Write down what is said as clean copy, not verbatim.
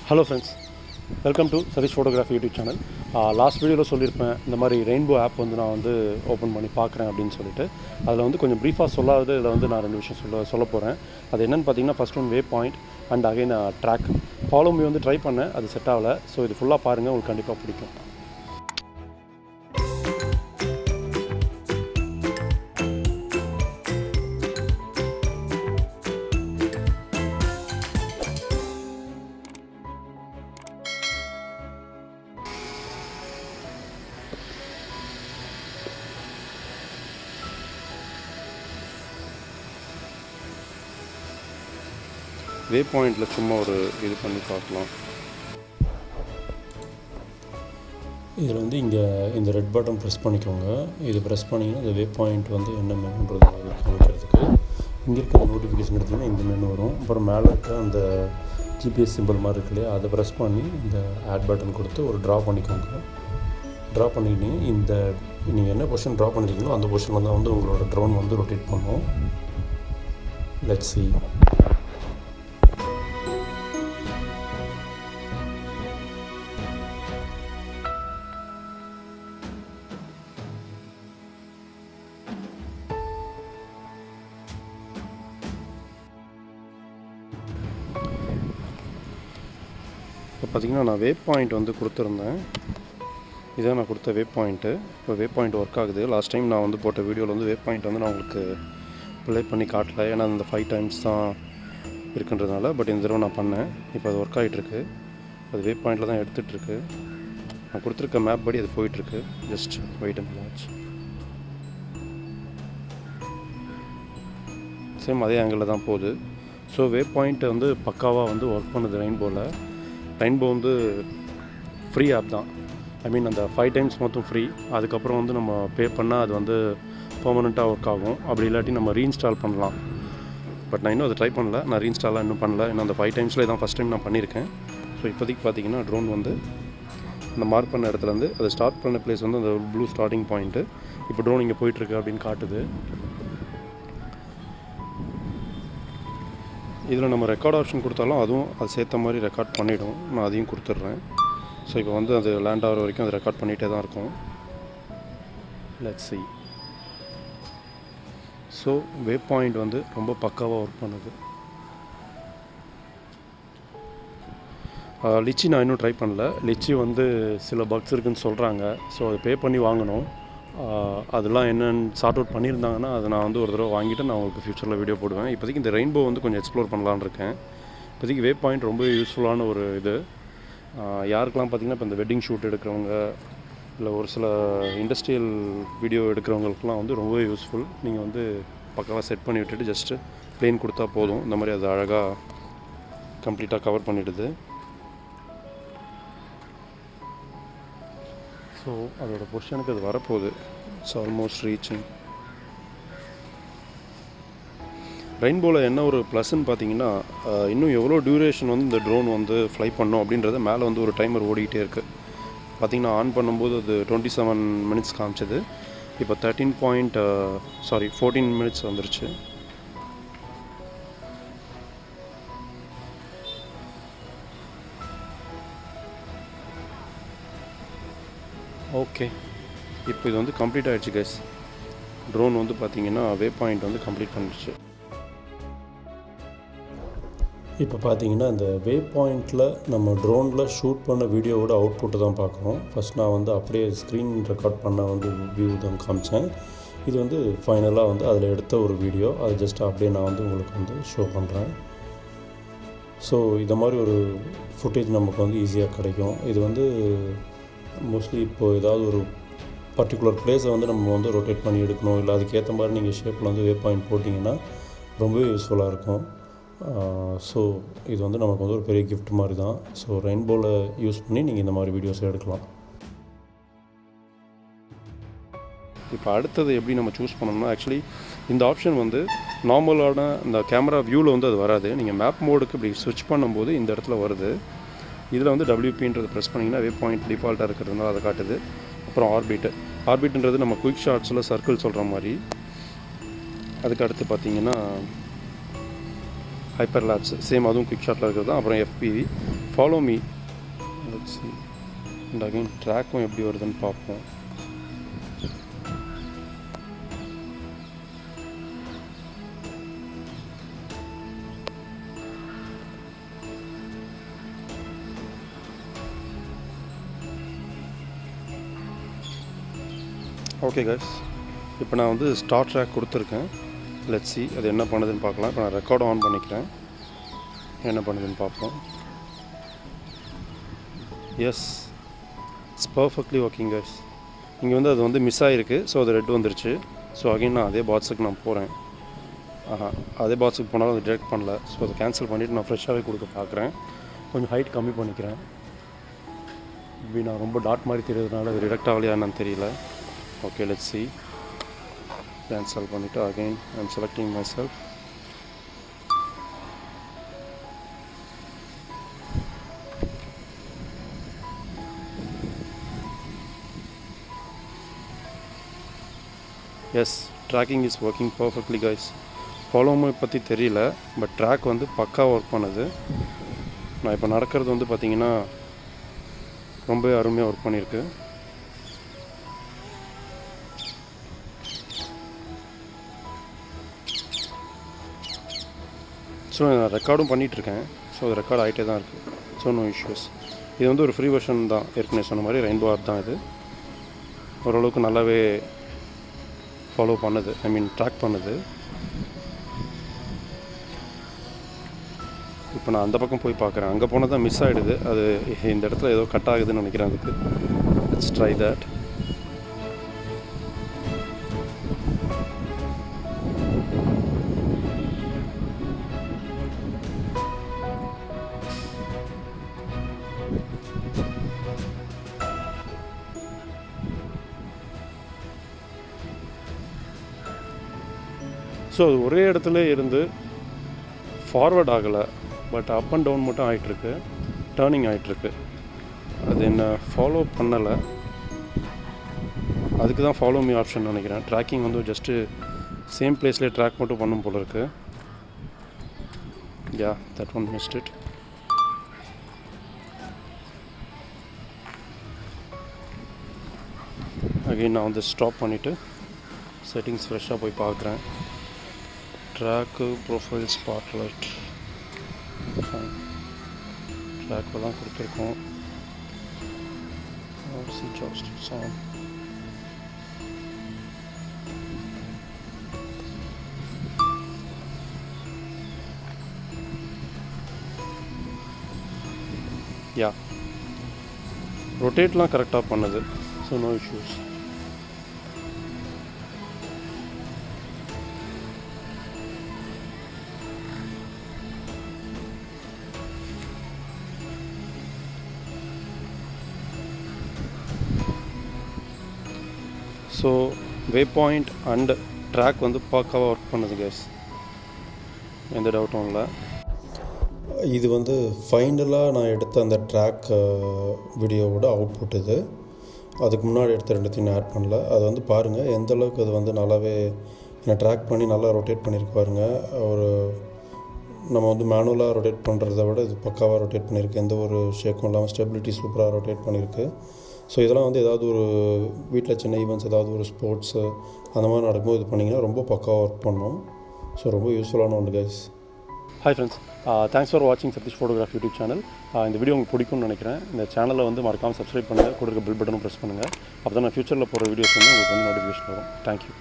Hello friends, welcome to Sathish Photography YouTube channel. Last video lo sollirpen indha mari rainbow app vandu na vandu open panni paakren appdin solittu adula vandu konjam brief ah sollavadhu idha vandu na rendu vishayam solla poren adu enna nu pathina first one waypoint and again track follow me vandu try panna adu set avala so idu full ah paarenga ungalku kandipa pidikum. Waypoint சும்மா ஒரு இது பண்ணி பார்க்கலாம். இதில் வந்து இங்கே இந்த red button press பண்ணிக்கோங்க. இது ப்ரெஸ் பண்ணிங்கன்னா இந்த Waypoint வந்து என்ன மெனுன்றது காமிக்கிறதுக்கு இங்கே இருக்க நோட்டிஃபிகேஷன் எடுத்திங்கன்னா இந்த மெனு வரும். அப்புறம் மேலே இருக்க அந்த ஜிபிஎஸ் சிம்பிள் மாதிரி இருக்கு இல்லையா, அதை ப்ரெஸ் பண்ணி இந்த ஆட் பட்டன் கொடுத்து ஒரு ட்ரா பண்ணிக்கோங்க. ட்ரா பண்ணிக்கிட்டு இந்த நீங்கள் என்ன பொசிஷன் ட்ரா பண்ணிருக்கீங்களோ அந்த பொசிஷனில் தான் வந்து உங்களோட ட்ரோன் வந்து ரொட்டேட் பண்ணும். Let's see. இப்போ பார்த்திங்கன்னா நான் Waypoint வந்து கொடுத்துருந்தேன். இதான் நான் கொடுத்த Waypoint. இப்போ Waypoint ஒர்க் ஆகுது. லாஸ்ட் டைம் நான் வந்து போட்ட வீடியோவில் வந்து Waypoint வந்து நான் உங்களுக்கு ப்ளே பண்ணி காட்டல, ஏன்னா அந்த 5 times தான் இருக்குன்றதுனால. பட் இந்த தடவை நான் பண்ணேன். இப்போ அது ஒர்க் ஆகிட்டுருக்கு. அது Waypointல தான் எடுத்துகிட்ருக்கு. நான் கொடுத்துருக்க மேப் படி அது போயிட்டுருக்கு. Just wait and watch. Same அதே ஆங்கிளில் தான் போகுது. ஸோ Waypoint வந்து பக்காவாக வந்து ஒர்க் பண்ணுது ரெயின்போவில். ரெயின்போ வந்து ஃப்ரீ ஆப் தான். ஐ மீன் அந்த 5 times மொத்தம் ஃப்ரீ. அதுக்கப்புறம் வந்து நம்ம பே பண்ணால் அது வந்து பெர்மனெண்ட்டாக ஒர்க் ஆகும். அப்படி இல்லாட்டி நம்ம ரீஇன்ஸ்டால் பண்ணலாம். பட் நான் இன்னும் அதை ட்ரை பண்ணல. நான் ரீஇன்ஸ்டாலாக இன்னும் பண்ணல. இன்னும் அந்த 5 timesல இதான் ஃபஸ்ட் டைம் நான் பண்ணியிருக்கேன். ஸோ இப்போதைக்கு பார்த்தீங்கன்னா ட்ரோன் வந்து அந்த மார்க் பண்ண இடத்துலேருந்து அதை ஸ்டார்ட் பண்ண பிளேஸ் வந்து அந்த ப்ளூ ஸ்டார்டிங் பாயிண்ட்டு. இப்போ ட்ரோன் இங்கே போயிட்டுருக்கு அப்படின்னு காட்டுது. இதில் நம்ம ரெக்கார்ட் ஆப்ஷன் கொடுத்தாலும் அதுவும் அது சேர்த்த மாதிரி ரெக்கார்ட் பண்ணிவிடும். நான் அதையும் கொடுத்துட்றேன். ஸோ இப்போ வந்து அது லேண்ட் ஆகிற வரைக்கும் அது ரெக்கார்ட் பண்ணிகிட்டே தான் இருக்கும். Let's see. ஸோ Waypoint வந்து ரொம்ப பக்காவாக ஒர்க் பண்ணுது. லிச்சி நான் இன்னும் ட்ரை பண்ணல. லிச்சி வந்து சில பக்ஸ் இருக்குதுன்னு சொல்கிறாங்க. ஸோ அதை பே பண்ணி வாங்கணும். அதெல்லாம் என்னென்னு சார்ட் அவுட் பண்ணியிருந்தாங்கன்னா அதை நான் வந்து ஒரு தடவை வாங்கிட்டு நான் உங்களுக்கு ஃப்யூச்சரில் வீடியோ போடுவேன். இப்போதைக்கு இந்த ரெயின்போ வந்து கொஞ்சம் எக்ஸ்ப்ளோர் பண்ணலான்னு இருக்கேன். இப்போதைக்கு Waypoint ரொம்ப யூஸ்ஃபுல்லான ஒரு இது. யாருக்கெல்லாம் பார்த்திங்கன்னா இப்போ இந்த வெட்டிங் ஷூட் எடுக்கிறவங்க இல்லை ஒரு சில இண்டஸ்ட்ரியல் வீடியோ எடுக்கிறவங்களுக்குலாம் வந்து ரொம்பவே யூஸ்ஃபுல். நீங்கள் வந்து பக்காவாக செட் பண்ணி விட்டுட்டு ஜஸ்ட்டு ப்ளேன் கொடுத்தா போதும். இந்த மாதிரி அது அழகாக கம்ப்ளீட்டாக கவர் பண்ணிவிடுது. ஸோ அதோடய பொசிஷனுக்கு அது வரப்போகுது. It's almost reaching. ரெயின்போவில் என்ன ஒரு ப்ளஸ்ன்னு பார்த்தீங்கன்னா இன்னும் எவ்வளோ டியூரேஷன் வந்து இந்த ட்ரோன் வந்து ஃப்ளை பண்ணோம் அப்படின்றத மேலே வந்து ஒரு டைமர் ஓடிக்கிட்டே இருக்குது. பார்த்திங்கன்னா ஆன் பண்ணும்போது அது 27 minutes காமிச்சது. இப்போ 14 minutes வந்துருச்சு. ஓகே, இப்போ இது வந்து கம்ப்ளீட் ஆகிடுச்சு கைஸ். ட்ரோன் வந்து பார்த்திங்கன்னா Waypoint வந்து கம்ப்ளீட் பண்ணிடுச்சு. இப்போ பார்த்தீங்கன்னா இந்த Waypointல நம்ம ட்ரோனில் ஷூட் பண்ண வீடியோவோட அவுட்புட்டை தான் பார்க்குறோம். ஃபஸ்ட் நான் வந்து அப்படியே ஸ்க்ரீன் ரெக்கார்ட் பண்ண வந்து வியூ தான் காமிச்சேன். இது வந்து ஃபைனலாக வந்து அதில் எடுத்த ஒரு வீடியோ. அது ஜஸ்ட் அப்படியே நான் வந்து உங்களுக்கு வந்து ஷோ பண்ணுறேன். ஸோ இந்த மாதிரி ஒரு ஃபுட்டேஜ் நமக்கு வந்து ஈஸியாக கிடைக்கும். இது வந்து மோஸ்ட்லி இப்போது ஏதாவது ஒரு பர்டிகுலர் பிளேஸை வந்து நம்ம வந்து ரொட்டேட் பண்ணி எடுக்கணும், இல்லை அதுக்கேற்ற மாதிரி நீங்கள் ஷேப்பில் வந்து Waypoint போட்டிங்கன்னா ரொம்பவே யூஸ்ஃபுல்லாக இருக்கும். ஸோ இது வந்து நமக்கு வந்து ஒரு பெரிய கிஃப்ட் மாதிரி தான். ஸோ ரெயின்போவில் யூஸ் பண்ணி நீங்கள் இந்த மாதிரி வீடியோஸ் எடுக்கலாம். இப்போ அடுத்தது எப்படி நம்ம சூஸ் பண்ணோம்னா, ஆக்சுவலி இந்த ஆப்ஷன் வந்து நார்மலான இந்த கேமரா வியூவில் வந்து அது வராது. நீங்கள் மேப் மோடுக்கு இப்படி ஸ்விட்ச் பண்ணும்போது இந்த இடத்துல வருது. இதில் வந்து WPன்றது ப்ரெஸ் பண்ணிங்கன்னா Waypoint டிஃபால்ட்டாக இருக்கிறதுனால அதை காட்டுது. அப்புறம் ஆர்பிட்ன்றது நம்ம குயிக் ஷாட்ஸில் சர்க்கிள் சொல்கிற மாதிரி. அதுக்கு அடுத்து பார்த்திங்கன்னா ஹைப்பர் லேப்ஸ் சேம் அதுவும் குவிக் ஷாட்டில் இருக்கிறது தான். அப்புறம் FPV follow me. Let's see. And again track எப்படி வருதுன்னு பார்ப்போம். ஓகே கைஸ், இப்போ நான் வந்து ஸ்டார்ட் ட்ராக் கொடுத்துருக்கேன். லெட்ஸ் சி அது என்ன பண்ணுதுன்னு பார்க்கலாம். இப்போ நான் ரெக்கார்டு ஆன் பண்ணிக்கிறேன், என்ன பண்ணுதுன்னு பார்ப்போம். Yes, it's perfectly working guys. இங்கே வந்து அது வந்து மிஸ் ஆகிருக்கு, ஸோ அது ரெட் வந்துருச்சு. ஸோ அகைன் நான் அதே பாக்ஸுக்கு நான் போகிறேன். அதே பாக்ஸுக்கு போனாலும் அது டிடெக்ட் பண்ணல. ஸோ அதை கேன்சல் பண்ணிவிட்டு நான் ஃப்ரெஷ்ஷாகவே கொடுக்க பார்க்குறேன். கொஞ்சம் ஹைட் கம்மி பண்ணிக்கிறேன். இப்படி நான் ரொம்ப டாட் மாதிரி தெரியறதுனால அது டிடெக்ட் ஆகலையா என்னன்னு தெரியல. Okay, let's see. Cancel பண்ணிட்டு again I'm selecting myself. Yes, tracking is working perfectly guys. Follow me பற்றி தெரியல, பட் ட்ராக் வந்து பக்கா ஒர்க் பண்ணுது. நான் இப்போ நடக்கிறது வந்து பார்த்தீங்கன்னா ரொம்ப அருமையாக ஒர்க் பண்ணியிருக்கு. ஸோ நான் ரெக்கார்டும் பண்ணிகிட்ருக்கேன். ஸோ அது ரெக்கார்ட் ஆகிட்டே தான் இருக்குது. So no issues. இது வந்து ஒரு ஃப்ரீ வெர்ஷன் தான். ஏற்கனவே சொன்ன மாதிரி ரெயின்போ ஆப் தான் இது. ஓரளவுக்கு நல்லாவே ஃபாலோ பண்ணுது, ஐ மீன் ட்ராக் பண்ணுது. இப்போ நான் அந்த பக்கம் போய் பார்க்குறேன். அங்கே போனால் தான் மிஸ் ஆகிடுது. அது இந்த இடத்துல ஏதோ கட் ஆகுதுன்னு நினைக்கிறேன். அதுக்கு லெட்ஸ் ட்ரை தட். ஸோ அது ஒரே இடத்துல இருந்து ஃபார்வர்ட் ஆகலை, பட் அப் அண்ட் டவுன் மட்டும் ஆகிட்டுருக்கு, டேர்னிங் ஆகிட்டுருக்கு. அது என்ன ஃபாலோ பண்ணலை. அதுக்கு தான் ஃபாலோ மீ ஆப்ஷன் நினைக்கிறேன். ட்ராக்கிங் வந்து ஜஸ்ட்டு சேம் பிளேஸ்லேயே ட்ராக் மட்டும் பண்ணும் போல இருக்குது. Yeah, that one missed it. Again நான் வந்து ஸ்டாப் பண்ணிவிட்டு செட்டிங்ஸ் ஃப்ரெஷ்ஷாக போய் பார்க்குறேன். ட்ராக்கு ப்ரொஃபைல் ஸ்பாட்லைட் ட்ராக்கில் தான் கொடுத்துருக்கோம். யா, ரொட்டேட்லாம் கரெக்டாக பண்ணுது. So no issues. So waypoint and track வந்து பக்காவாக ஒர்க் பண்ணுது கைஸ், எந்த டவுட்டும் இல்லை. இது வந்து ஃபைனலாக நான் எடுத்த அந்த ட்ராக் வீடியோவோட அவுட்புட் இது. அதுக்கு முன்னாடி எடுத்த ரெண்டுத்தையும் ஆட் பண்ணல. அது வந்து பாருங்கள் எந்தளவுக்கு அது வந்து நல்லாவே என்னை ட்ராக் பண்ணி நல்லா ரொட்டேட் பண்ணியிருக்கு பாருங்கள். ஒரு நம்ம வந்து மேனுவலாக ரொட்டேட் பண்ணுறத விட இது பக்காவாக ரொட்டேட் பண்ணியிருக்கு. எந்த ஒரு ஷேக்கும் இல்லாமல் ஸ்டெபிலிட்டி சூப்பராக ரொட்டேட் பண்ணியிருக்கு. ஸோ இதெல்லாம் வந்து ஏதாவது ஒரு வீட்டில் சின்ன ஈவெண்ட்ஸ், ஏதாவது ஒரு ஸ்போர்ட்ஸு அந்த மாதிரி நடக்கும்போது இது பண்ணிங்கன்னா ரொம்ப பக்காவாக ஒர்க் பண்ணோம். ஸோ ரொம்ப யூஸ்ஃபுல்லான ஒன்று guys. Hi friends, thanks for வாட்சிங் சதீஷ் ஃபோட்டோகிராஃபி யூடியூப் சேனல். இந்த வீடியோ உங்களுக்கு பிடிக்கும்னு நினைக்கிறேன். இந்த சேனலை வந்து மறக்காமல் சப்ஸ்கிரைப் பண்ணுங்கள், கொடுக்குற பெல் பட்டனும் ப்ரெஸ் பண்ணுங்கள். அப்போ தான் நான் ஃபியூச்சரில் போகிற வீடியோஸ் வந்து உங்களுக்கு வந்து நோட்டிஃபிகேஷன் வரும். தேங்க்யூ.